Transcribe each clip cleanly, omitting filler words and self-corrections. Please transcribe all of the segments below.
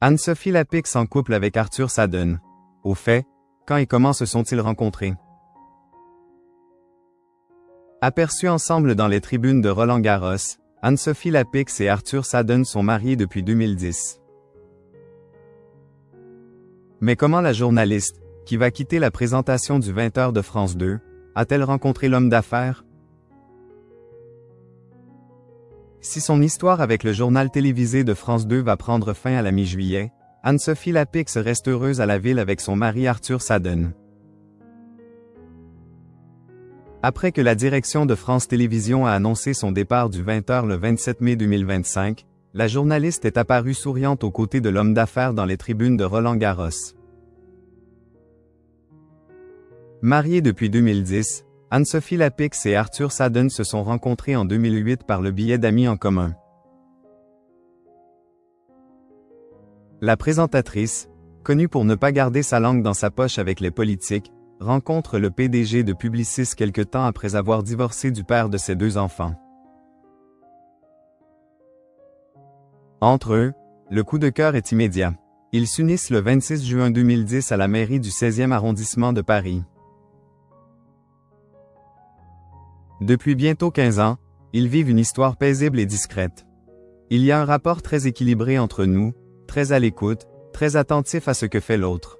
Anne-Sophie Lapix en couple avec Arthur Sadden. Au fait, quand et comment se sont-ils rencontrés? Aperçus ensemble dans les tribunes de Roland-Garros, Anne-Sophie Lapix et Arthur Sadden sont mariés depuis 2010. Mais comment la journaliste, qui va quitter la présentation du 20h de France 2, a-t-elle rencontré l'homme d'affaires? Si son histoire avec le journal télévisé de France 2 va prendre fin à la mi-juillet, Anne-Sophie Lapix reste heureuse à la ville avec son mari Arthur Sadden. Après que la direction de France Télévisions a annoncé son départ du 20h le 27 mai 2025, la journaliste est apparue souriante aux côtés de l'homme d'affaires dans les tribunes de Roland-Garros. Mariés depuis 2010, Anne-Sophie Lapix et Arthur Sadden se sont rencontrés en 2008 par le biais d'amis en commun. La présentatrice, connue pour ne pas garder sa langue dans sa poche avec les politiques, rencontre le PDG de Publicis quelque temps après avoir divorcé du père de ses 2 enfants. Entre eux, le coup de cœur est immédiat. Ils s'unissent le 26 juin 2010 à la mairie du 16e arrondissement de Paris. Depuis bientôt 15 ans, ils vivent une histoire paisible et discrète. Il y a un rapport très équilibré entre nous, très à l'écoute, très attentif à ce que fait l'autre.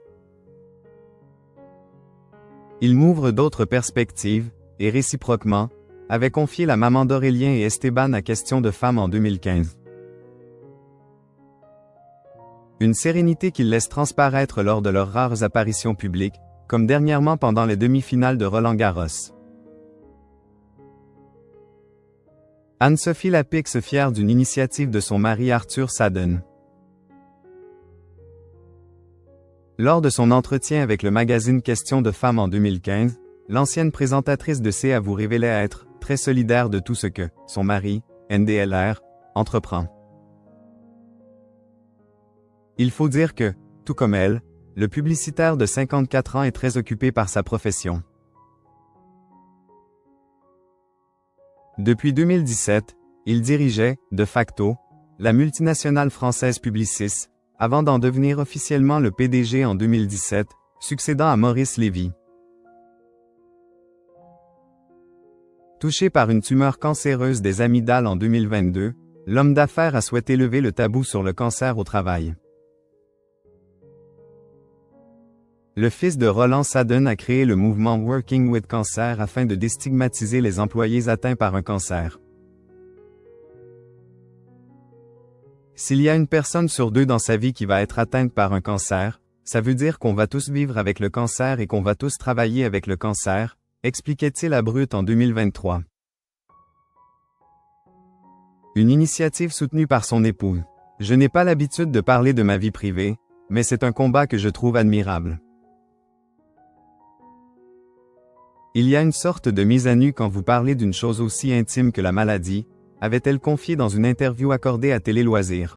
Il m'ouvre d'autres perspectives, et réciproquement, avait confié la maman d'Aurélien et Esteban à Question de Femme en 2015. Une sérénité qu'ils laissent transparaître lors de leurs rares apparitions publiques, comme dernièrement pendant les demi-finales de Roland-Garros. Anne-Sophie Lapix fière d'une initiative de son mari Arthur Sadden. Lors de son entretien avec le magazine Question de Femme en 2015, l'ancienne présentatrice de C avoue révéler être très solidaire de tout ce que son mari, NDLR, entreprend. Il faut dire que, tout comme elle, le publicitaire de 54 ans est très occupé par sa profession. Depuis 2017, il dirigeait, de facto, la multinationale française Publicis, avant d'en devenir officiellement le PDG en 2017, succédant à Maurice Lévy. Touché par une tumeur cancéreuse des amygdales en 2022, l'homme d'affaires a souhaité lever le tabou sur le cancer au travail. Le fils de Roland Sadden a créé le mouvement Working with Cancer afin de déstigmatiser les employés atteints par un cancer. S'il y a une personne sur 2 dans sa vie qui va être atteinte par un cancer, ça veut dire qu'on va tous vivre avec le cancer et qu'on va tous travailler avec le cancer, expliquait-il à Brut en 2023. Une initiative soutenue par son époux. Je n'ai pas l'habitude de parler de ma vie privée, mais c'est un combat que je trouve admirable. Il y a une sorte de mise à nu quand vous parlez d'une chose aussi intime que la maladie, avait-elle confié dans une interview accordée à Télé Loisirs.